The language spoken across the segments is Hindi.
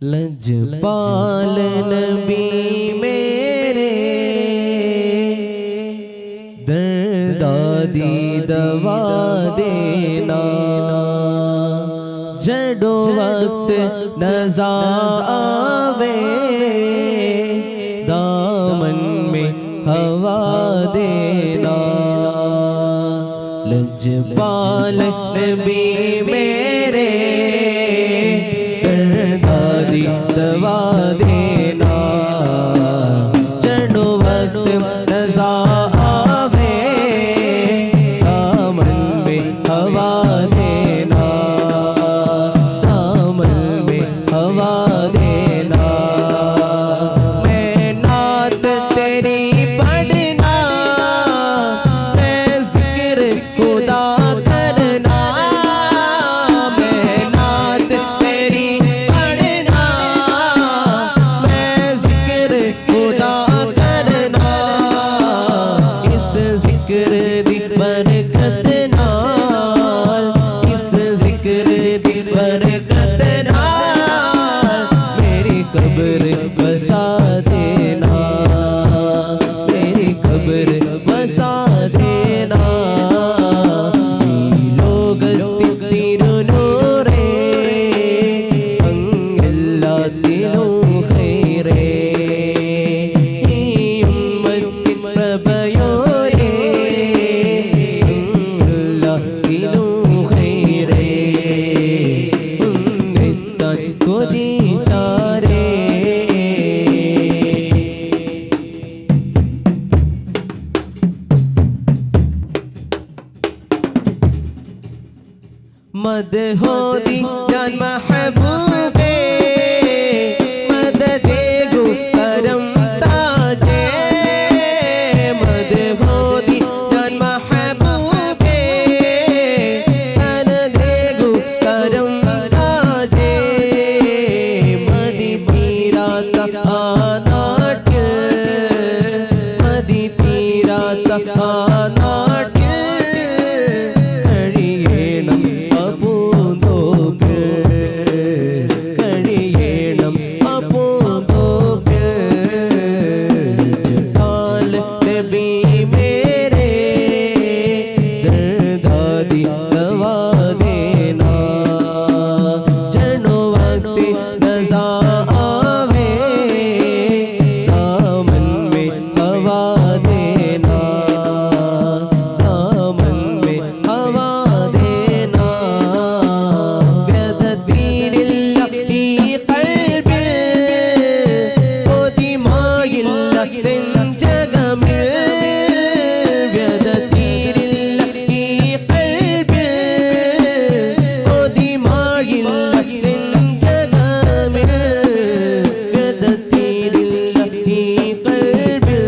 लजपाल नबी मेरे दर्दादी दवा देना, जड़ो वक्त नज़ा आवे दामन में हवा देना। लजपाल नबी मेरे दर्दादी दवा देना, जड़ो वक्त नज़ा आवे दामन में हवा देना, दामन में हवा देना। मैं नात तेरी पढ़ना, मैं जिक्र खुदा करना, मैं नात तेरी पढ़ना, मैं जिक्र खुदा करना। इस जिक्र दी बरकत नाल, इस जिक्र दी बरकत नाल मेरी कब्र बसा देना, मेरी कब्र बसा देना। लोग तिरुनूरे अंगल्ला तिलो खैरे, उम्मत प्रभयोरे अंगल्ला तिलो खैरे, उन्नता को दी चारे। मद हो दी जान महबूबे, मदद गो करम ताजे, मद हो दी जान महबूबे, मदद गो करम ताजे। मदी तीरा तक आनाट, मदी तीरा तक आनाट കഴിയണം അപൂന്തോപ്പിൽ, കഴിയണം അപൂന്തോപ്പിൽ। ലജ്പാൽ നബി മേരെ ദർദാദി ദവാ ദേना, जड़ो वक्त नज़ा आवे दामन में हवा देना, दामन में हवा देना। व्यदतीरिल्ला ഈ കൽബിൽ ഒതിമായില്ല നെഞ്ചകമിൽ, വ്യദതീരില്ല ഈ കൽബിൽ ഒതിമായില്ല നെഞ്ചകമിൽ, വ്യദതീരില്ല ഈ കൽബിൽ,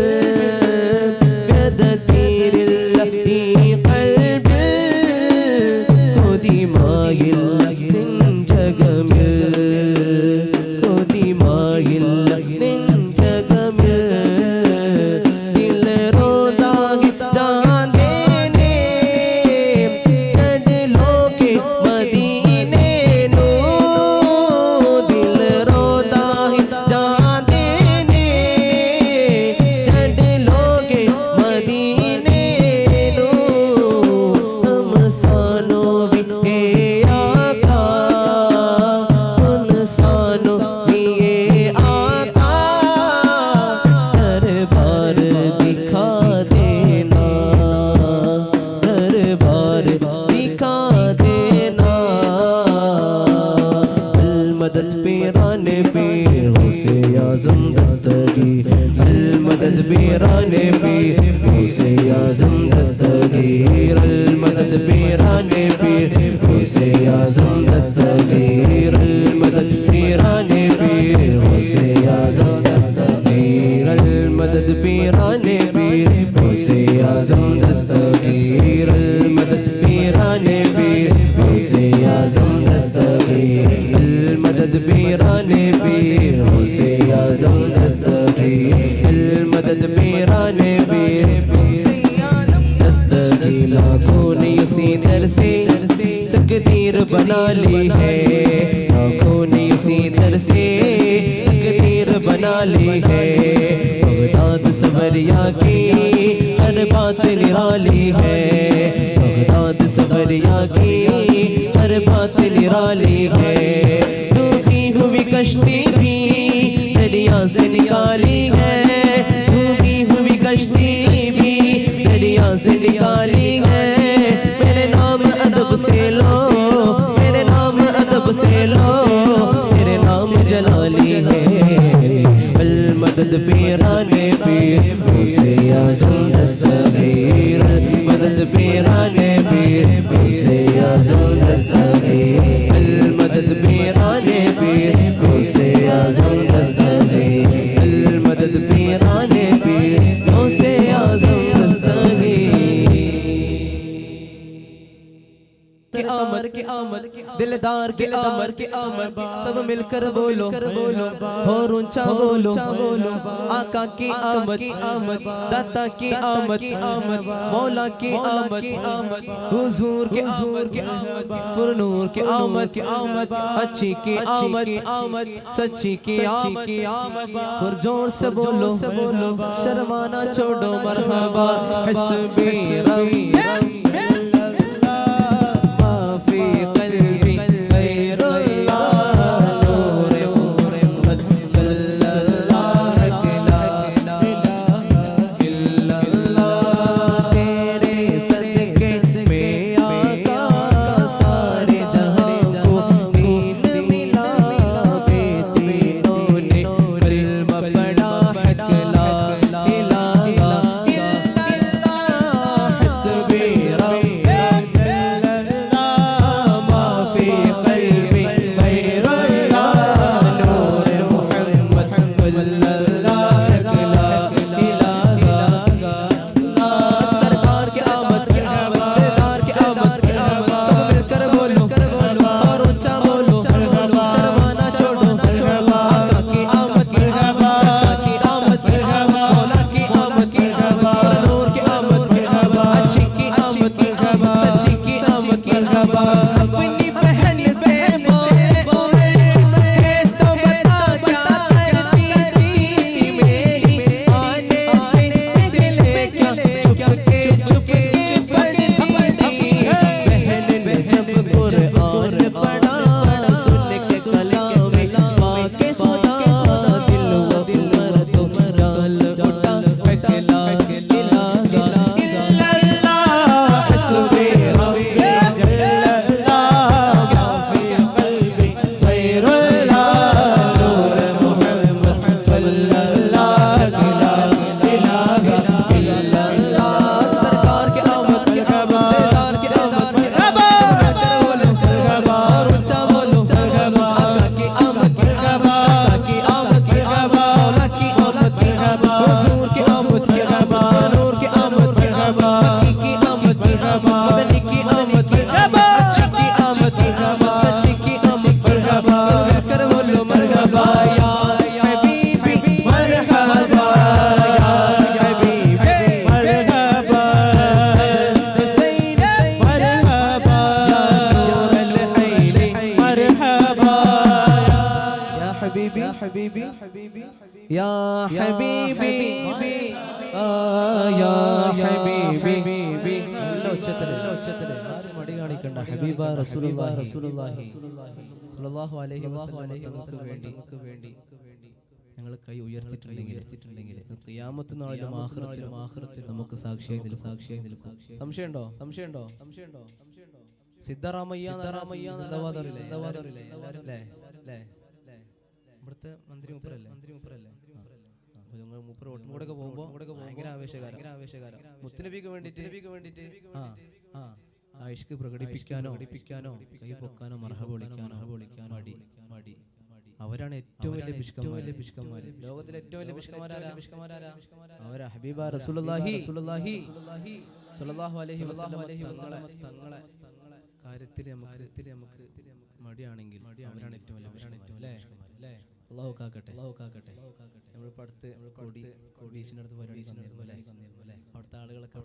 വ്യദതീരില്ല ഈ കൽബിൽ ഒതിമായില്ല നെഞ്ചകമിൽ, ഒതിമായില്ല നെഞ്ചകമിൽ। दिल रोदा है जाने ने चढ़ के मदीने नो, दिल रोदा है जाने ने चढ़ के मदीने नो। हम सानो भी आका, उन सानो भी आका, दरबार दिखा देना, दरबार दिखा देना। अल मदद पीराने पीर गौसे आज़म दस्तगीर, अल मदद पीराने पीर गौसे आज़म दस्तगीर, अल मदद पीराने पीर गौसे आज़म दस्तगीर, अल मदद पीराने पीर गौसे आज़म दस्तगीर, अल मदद पीराने पीर गौसे आज़म दस्तगीर, अल मदद पीराने पीर गौसे आज़म दस्तगीर, अल मदद पीराने पीर गौसे आज़म दस्तगीर, अल मदद पीराने पीर दस्तगीर। लाखों ने उसी दर से तकदीर बना ली है, लाखों ने उसी दर से ली है। बगदाद सवरिया की हर बात निराली है। बगदाद सवरिया की हर बात निराली है। डूबी हुई कश्ती भी दरिया से निकाली है। डूबी हुई कश्ती भी दरिया से निकाली है। मेरे नाम अदब से लो, मेरे नाम अदब से लो, तेरे नाम जलाली है। अल मदद पीराने पीर गौसे आज़म दस्तगीर। मदद पीराने पीर गौसे आज़म दस्तगीर। अल मदद पीराने पीर गौसे आज़म दस्तगीर। अल मदद पीराने पीर गौसे आज़म आमद दिलदार के आमद सब मिलकर बोलो और ऊंचा बोलो। आका की आमद दाता की आमद मौला की आमद हुजूर के आमद पुरनूर के आमद अच्छी की आमद सच्ची की आमद। पुरजोर से बोलो शर्माना छोड़ो मरहबा। हस्बी रबी या हबीबी या हबीबी लो चतरे मड़ी കാണിക്കണ്ട ഹബീബ റസൂലുള്ളാഹി സ്വല്ലല്ലാഹു അലൈഹി വസല്ലം വേണ്ടി ഞങ്ങൾ കൈ ഉയർത്തിയിട്ടുണ്ടെങ്കിൽ ഖിയാമത്ത് നാളിലും ആഖിറത്തിലും നമുക്ക് സാക്ഷിയായി നിൽക്കും. സംശയമുണ്ടോ? സിദ്ധരാമയ്യ ഇവിടുത്തെ മന്ത്രി മൂപ്പരല്ലേ? മൂപ്പർ ഓട്ടും കൂടെ പോകുമ്പോൾ ഭയങ്കര ആവേശകാരം മുത്തുനബിക്ക് വേണ്ടിയിട്ട് ഇഷ്ക് പ്രകടിപ്പിക്കാനോ കൈ പൊക്കാനോ മർഹബ വിളിക്കാനോ മടി. അവരാണ് ഏറ്റവും വലിയ പിഷ്കന്മാര്. ലോകത്തിലെ ഏറ്റവും വലിയ പിഷ്കന്മാരാരാ? അവരാ ഹബീബ റസൂലുള്ളാഹി സ്വല്ലല്ലാഹു അലൈഹി വസല്ലം തങ്ങളെ കാര്യത്തിൽ നമുക്ക് മടിയാണെങ്കിൽ അവരാണ് ഏറ്റവും വലിയ അല്ലേ? അല്ലാഹു കാക്കട്ടെ. നമ്മൾ അടുത്ത് ബീച്ചിനടുത്ത് പരിപാടി വന്നിരുന്നു. അവിടുത്തെ ആളുകളൊക്കെ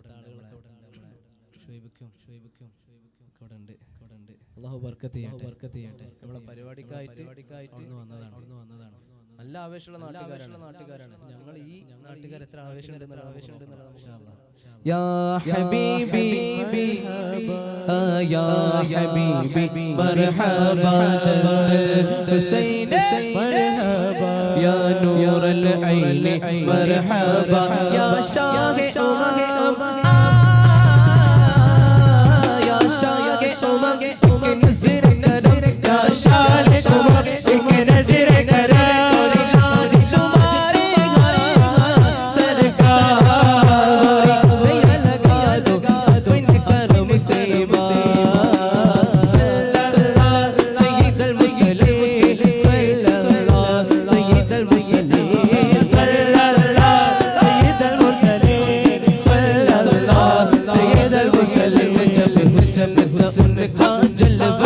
ഷുഹൈബുക്കും അവിടെ ഉണ്ട്. അല്ലാഹു ബർക്കത്ത് ചെയ്യട്ടെ. നമ്മളെ പരിപാടിക്കായിട്ട് അവിടുന്ന് വന്നതാണ്. നല്ല നല്ല ആവേശമുള്ള നാട്ടുകാരാണ് ഞങ്ങൾ. ഈ നാട്ടുകാർ എത്ര ആവേശമുണ്ടെന്നുള്ള യാ ഹബീബി യാ ഹബീബി മർഹബാ ഹുസൈൻ മർഹബാ യാ നൂറൽ ഐനി മർഹബാ യാ ഷാഹി ഉമം യാ ഷാഹി ഉമം एक नजर कर या शाह उमर एक नजर कर आज तुम्हारे सरकार दया लगा दो बिन करम से सल्लल्लाहु सय्यदुल मुरसलीन सल्लल्लाहु सय्यदुल मुरसलीन सल्लल्लाहु सय्यदुल मुरसलीन सल्लल्लाहु सय्यदुल मुरसलीन हुस्न हुस्न का जलवा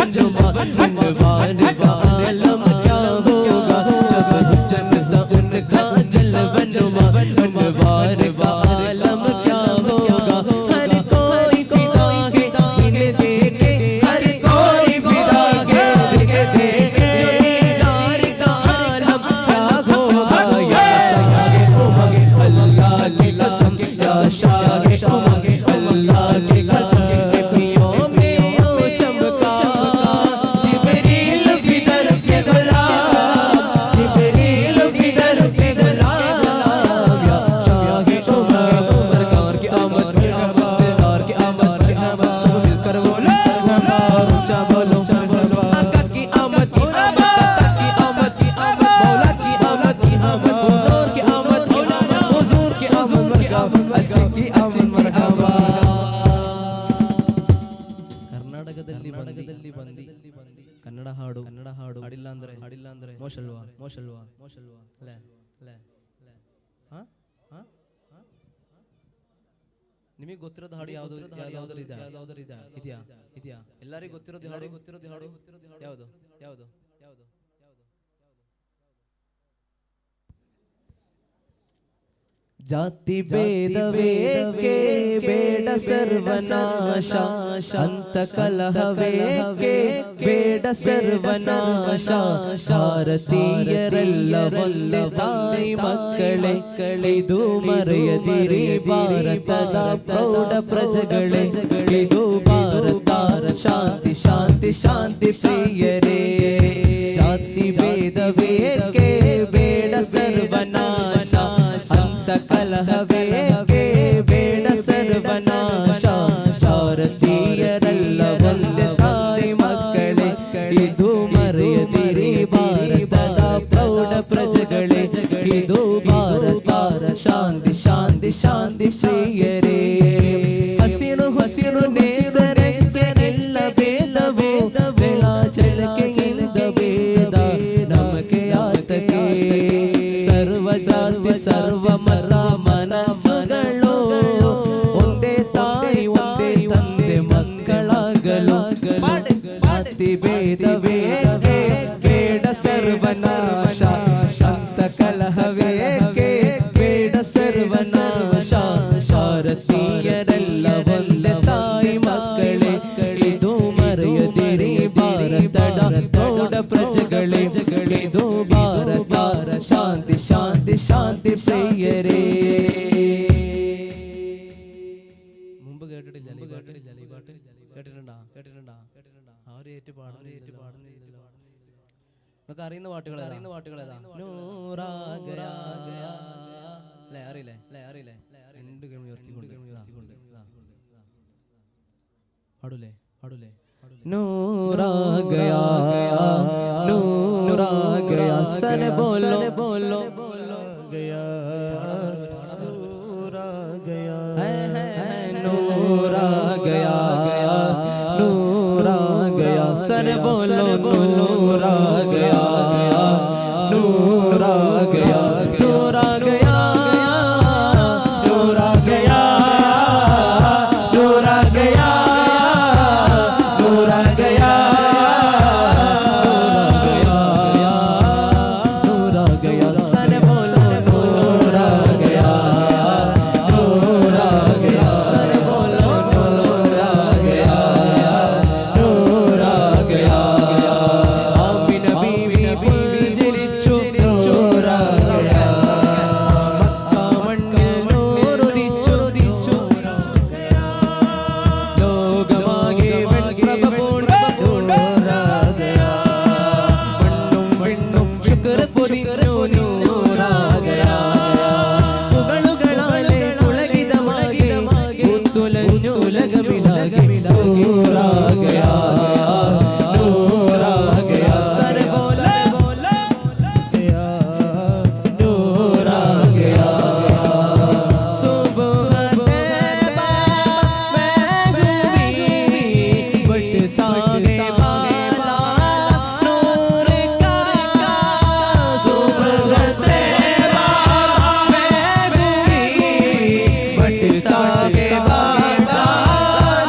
अनवार आलम क्या होगा जब हुस्न हुस्न का जलवा अनवार आलम क्या होगा हर कोई फिदा है इन्हें देखे हर कोई फिदा है इन्हें देखे जो दीदार का आलम क्या होगा या शाह उमर अल्लाह की कसम या शाह उमर अल्लाह की कसम ಕನ್ನಡ ಹಾಡು ಹಾಡಿಲ್ಲ ಅಂದ್ರೆ ಮೋಶಲ್ವಾ ಅಲ್ಲೇ ನಿಮಗೆ ಗೊತ್ತಿರೋದು ಹಾಡು ಯಾವ್ದಾದ್ರು ಇದೆಯಾ ಎಲ್ಲರಿಗೂ ಗೊತ್ತಿರೋದು ಹಾಡು ಯಾವುದು ಜಾತಿ ಭೇದವೇ ಬೇಡ ಸರ್ವನಾಶ ಅಂತ ಕಲಹವೇ ಬೇಡ ಸರ್ವನಾಶ ಭಾರತೀಯರೆಲ್ಲ ಒಂದೇ ತಾಯಿ ಮಕ್ಕಳೇ ಇದು ಮರೆಯದಿರಿ ಭಾರತದ ಪ್ರೌಢ ಪ್ರಜೆಗಳೇ ಇದು ಭಾರತ ಶಾಂತಿ ಶಾಂತಿ ಶಾಂತಿ ಪ್ರಿಯರೇ ಜಾತಿ ಭೇದವೇ ಬೇಡ ಸರ್ವನಾಶ ಕಲಹವೇ ಬೇಡ ಸರ್ವನಾಶ ಭಾರತೀಯರೆಲ್ಲ ಒಂದೇ ತಾಯಿ ಮಕ್ಕಳೇ ಇದು ಮರೆಯದಿರಿ ಭಾರತದ ಪ್ರೌಢ ಪ್ರಜೆಗಳೇ ಇದು ಭಾರತ ಶಾಂತಿ ಶಾಂತಿ ಶಾಂತಿ ಪ್ರಿಯರೇ ಹಸಿರು ಹಸಿರು ನೇಸರೆ ಎಲ್ಲ ಭೇದವೇ ವಿಳಾಚಲಕೆಯಿಂದ ಭೇದ ನಮಗೆ ಆತಕೆ ಸರ್ವ ಜಾತಿ ಸರ್ವ ಮತ ಮನಸ್ಸುಗಳು ಒಂದೇ ತಾಯಿ ಒಂದೇ ತಂದೆ ಮಕ್ಕಳಾಗಲು ಜಾತಿ ಭೇದವೇ ಬೇಡ ಸರ್ವನಾಶ ಶಾಂತ ಕಲಹವೇ ಬೇಡ ಸರ್ವನಾಶ ಭಾರತೀಯರೆಲ್ಲ ಒಂದೇ ತಾಯಿ ಮಕ್ಕಳೇ ಇದು ಮರೆಯದಿರಿ ಭಾರತದ ಪ್ರೌಢ ಪ್ರಜೆಗಳೇ ಇದು ಭಾರತ ಶಾಂತಿ ಶಾಂತಿ ಶಾಂತಿ പ്രിയരേ മുമ്പ് കേട്ടിട്ടില്ല ഈ പാട്ട് കേട്ടിട്ടുണ്ടോ ആരും ഏറ്റു പാടുന്നില്ലല്ലോ നിങ്ങൾക്ക് അറിയുന്ന പാട്ടുകൾ ഏതാ നൂറാ ഗയാ അല്ലേ അറിയില്ലേ രണ്ട് കൈ ഉയർത്തിക്കൊണ്ട് പാടൂലേ नूरा गया सन बोलो गया नूरा गया सन बोलो नूरा गया ശുക്ർ പൊതിഞ്ഞു നൂറാ ഗയാ പുകളുകളാലെ പുളകിതമാകെ പൂത്തുലഞ്ഞു ഉലകമിലാകെ നൂറാ ഗയാ നൂറാ ഗയാ സര ബോല ഗയാ നൂറാ ഗയാ സുബഹ തൈബा महबूबी बटता गे बाला नूर का सुबह तैबा महबूबी बटता गे बाला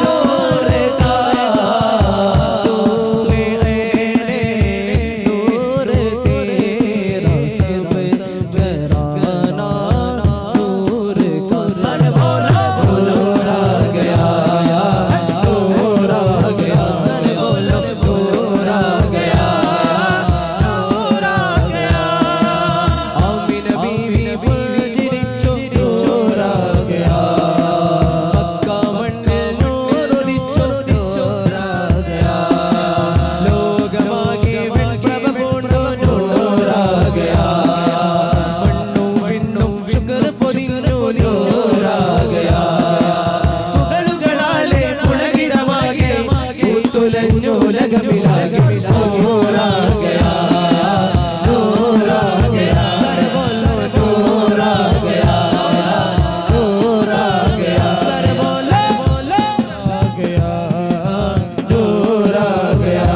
नूर का तू मेरे नूर तेरा सब घराना नूर का सर बोला नूरा गया नूरा गया सर बोला नूरा गया नूरा गया आमीन बीवी പുഞ്ചിരിച്ചു നൂറാ ഗയാ മക്ക മണ്ണിൽ നൂറുദിച്ചു നൂറാ ഗയാ ലോകമാകെ വെൺപ്രഭ പൂണ്ടു നൂറാ ഗയാ മണ്ണും വിണ്ണും ശുക്ർ പൊതിഞ്ഞു നൂറാ ഗയാ പുകളുകളാലെ പുളകിതമാകെ പൂത്തുലഞ്ഞു ഉലകമിലാകെ നൂറാ ഗയാ നൂറാ ഗയാ സര ബോല നൂറാ ഗയാ നൂറാ ഗയാ സര ബോല ഗയാ നൂറാ ഗയാ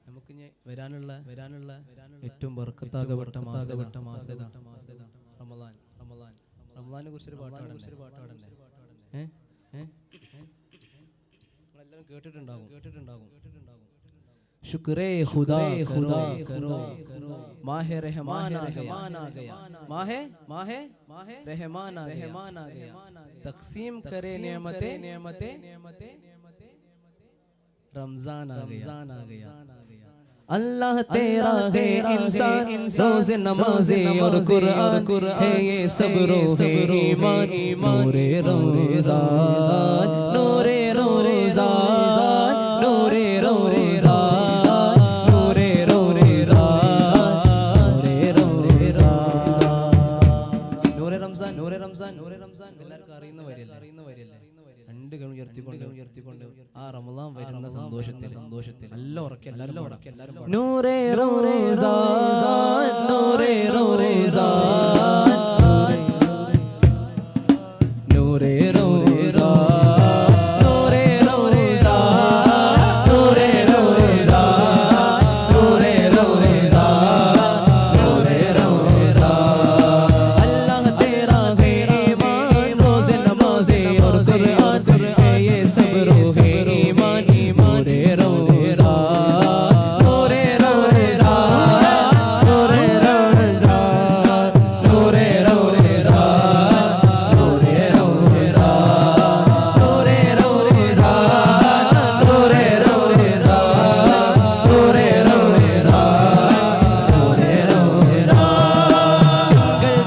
നമുക്കിഞ്ഞ് വരാനുള്ള ഏറ്റവും ബർക്കത്താകപ്പെട്ട മാസത റമളാനെ കുറിച്ചൊരു പാട്ടാടണ്ടേ നിങ്ങളെല്ലാവരും കേട്ടിട്ടുണ്ടാകും शुक्रे खुदा करो माहे रहमान आ गया माहे रहमान आ गया तकसीम करे नेमते रमजान आ गया अल्लाह तेरा है इंसान रोज़ नमाज़े और कुरान है ये सब रोज़े ईमान नूरे रोज़ान नूरे रोज़ान नूरे रोज़ान नूरे रोज़ान नूरे रमज़ान എല്ലാവർക്കും അറിയുന്ന വരിയല്ലേ രണ്ട് കൈ ഉയർത്തിക്കൊണ്ട് ആ റമളാൻ വരുന്ന സന്തോഷത്തിൽ നല്ല ഉറക്കെ എല്ലാവരും नूरे रोज़ान नूरे रोज़ान नूरे रोज़ान नूरे रोज़ान नूरे रोज़ान नूरे रोज़ान नूरे रोज़ान अल्लाह तेरा है ईमान रोज़े नमाज़े और कुरान है ये सब रोज़े ईमान नूरे रोज़ान नूरे रोज़ान नूरे रोज़ान नूरे रोज़ान नूरे रोज़ान नूरे रोज़ान नूरे रोज़ान नूरे रोज़ान नूरे रोज़ान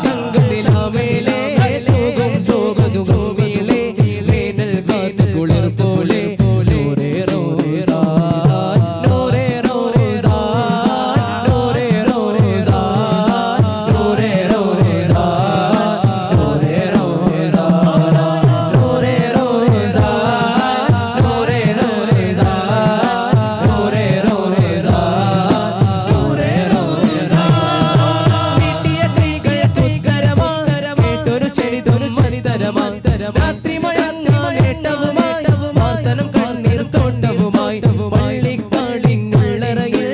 ഗംഗനിലാമേലേ ലോകം ചോകതുകോമിലേ വേനൽ കാറ്റ് കുളിർ പോലെ നൂറേ റോസാൻ നൂറേ റോസാൻ നൂറേ റോസാൻ നൂറേ റോസാൻ നൂറേ റോസാൻ നൂറേ റോസാൻ നൂറേ റോസാൻ നൂറേ റോസാൻ നൂറേ റോസാൻ നീട്ടിയ കൈകൾ തുക്കരമാ കേട്ടൊരു ചരിതരമാ രാത്രി മഴങ്ങാ നേട്ടവുമായി മാതനം കണ്ണീർ തോണ്ടവുമായി പള്ളിക്കാളിങ്ങുള്ളറയിൽ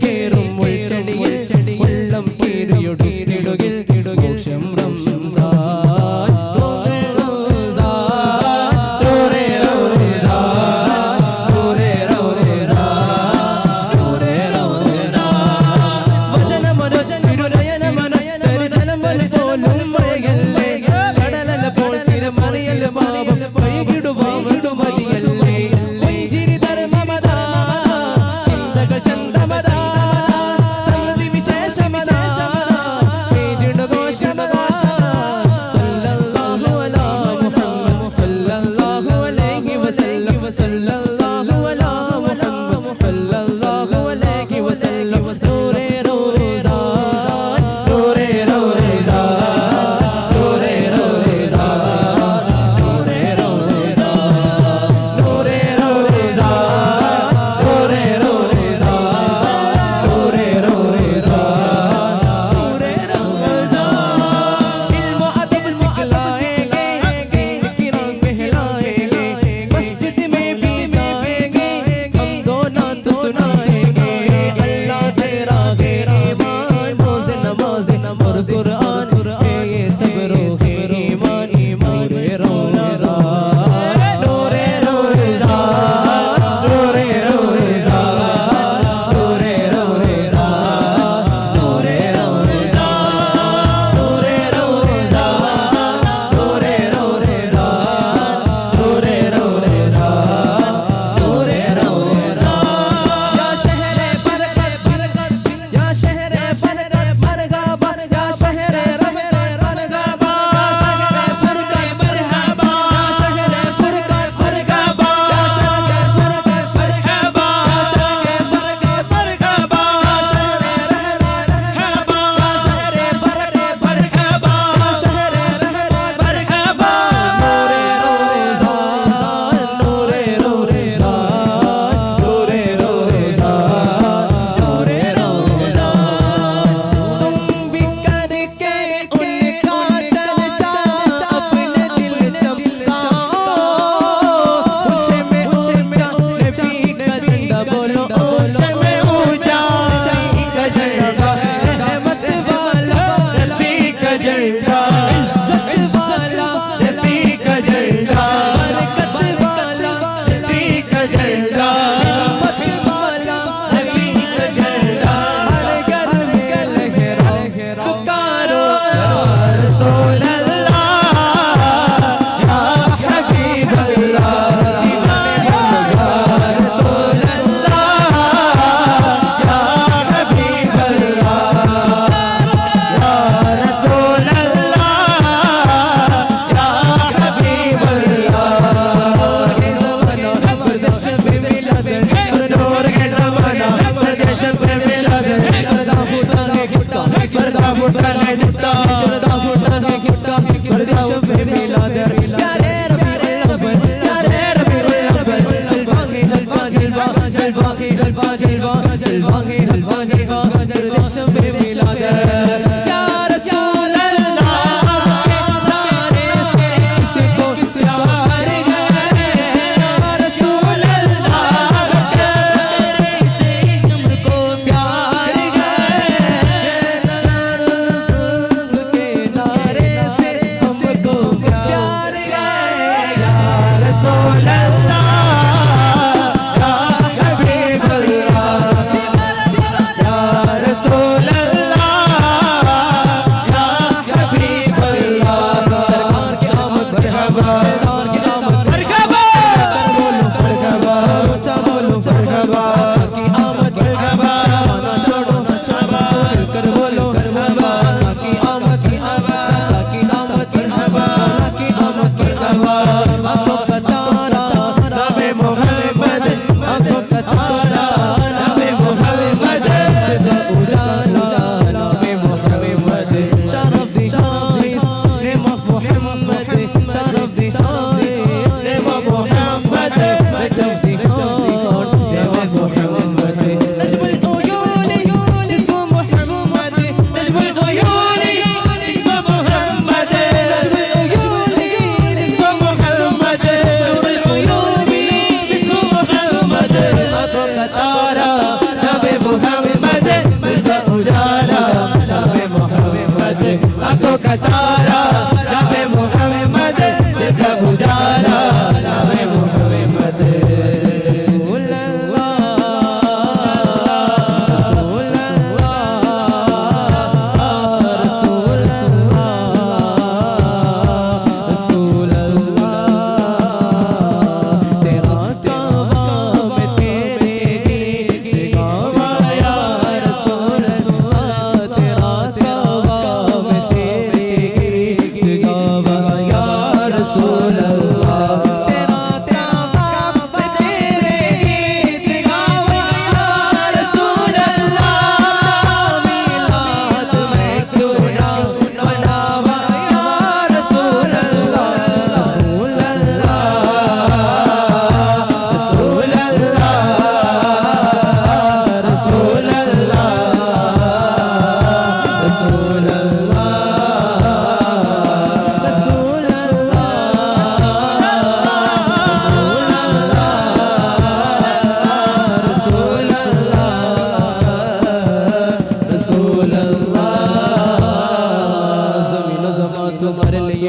കേറും ഉൾച്ചെടിയിൽ വെള്ളം കീറിയൊടിയിടുകിൽ കിടുകിൽ റംസാൻ നൂറേ റോസാൻ നൂറേ റോസാൻ നൂറേ റോസാൻ നൂറേ റോസാൻ വചനമനോജനമനയന പരിചലമന പോലും മഴയല്ലേ കടലല പോൽ തിരമറിയൽ പാപം വൈകിടുവാമിടുമതിയല്ലേ പുഞ്ചിരി ധർമ്മമത ചിന്തകൾ ചന്തമത സമൃദ്ധി വിശേഷ कुरान ये सब रोज़े ईमान नूरे रोज़ा नूरे रोज़ा नूरे रोज़ा नूरे रोज़ा नूरे रोज़ा नूरे रोज़ा नूरे रोज़ा नूरे रोज़ा नूरे रोज़ा या शहरे बरकत या शहरे बरकत मरहबा या शहरे रहमत मरहबा या शहरे मरहबा या शहरे फुरकत मरहबा या शहरे फुरकत मरहबा या शहरे फुरकत मरहबा या शहरे रहमत मरहबा या शहरे बरकत मरहबा या शहरे रहमत मरहबा नूरे रोज़ा नूरे रोज़ा नूरे रोज़ा तुम भी करके उनका चर्चा अपने दिल चमकाओ ऊंचे में ऊंचा नबी का झंडा बोलो ऊंचे में ऊंचा नबी का झंडा रहमत वाला नबी का झंडा इज्जत वाला नबी का झंडा बरकत वाला नबी का झंडा हिम्मत वाला नबी का झंडा हर घर में लहराओ पुकारो या रसूल अल्लाह या हबीब अल्लाह या रसूल अल्लाह या हबीब अल्लाह या रसूल अल्लाह या हबीब अल्लाह के ज़माना परदेश में मिलाद नूर के ज़माना परदेश में मिलाद पर्दा फूटा है किसका पर्दा फूटा है किसका पर्दा फूटा है किसका परदेश में मिलाद प्यारे रबी अव्वल प्यारे रबी अव्वल जलवा के जलवा जलवा जलवा के जलवा जलवा जलवा के जलवा जलवा परदेश में मिलाद या रसूल अल्लाह तारे से किसको किस प्यार गए या रसूल अल्लाह तारे से तुमको प्यार गए के नारे से हमको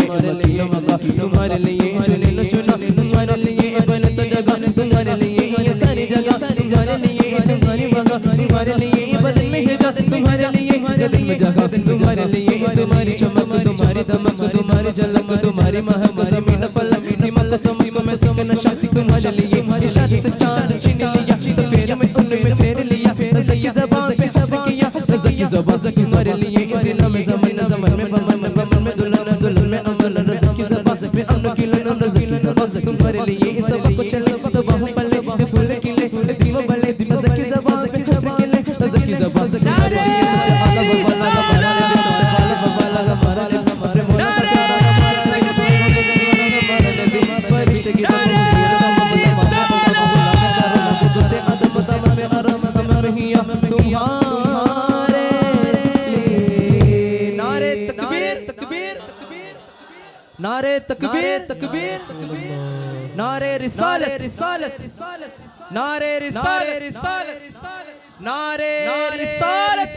तुम्हारे लिए मगा तुम्हारे लिए चुने लो चुना तुम्हारे लिए बनता जगह तुम्हारे लिए ये सारी जगह तुम्हारे लिए तुम्हारी मगा तुम्हारे लिए बदन में है तुम्हारे लिए दिल में जगह तुम्हारे लिए तुम्हारी चमक तुम्हारी दमक तुम्हारी झलक तुम्हारी महक ज़मीन फलक सिमल समीम में सकन शासी तुम्हारे लिए इशारे से चांद छीन लिया तो फेर में उनमें फेर लिया ज़की ज़बान पे हसर किया ज़की ज़बान से तुम्हारे लिए इसी नाम ज़मान में बमन में दुल्हन में अमन ज़की ज़बान पे अमन की लन ज़की ज़बान से तुम्हारे लिए इस सब कुछ सब बाहों पल्ले फूल खिले दिलों बले ज़की ज़बान पे हसर किले ज़की ज़बान से तुम्हारे लिए सबसे आला नारे तकबीर तकबीर नारे रिसालत रिसालत नारे रिसालत रिसालत नारे रिसालत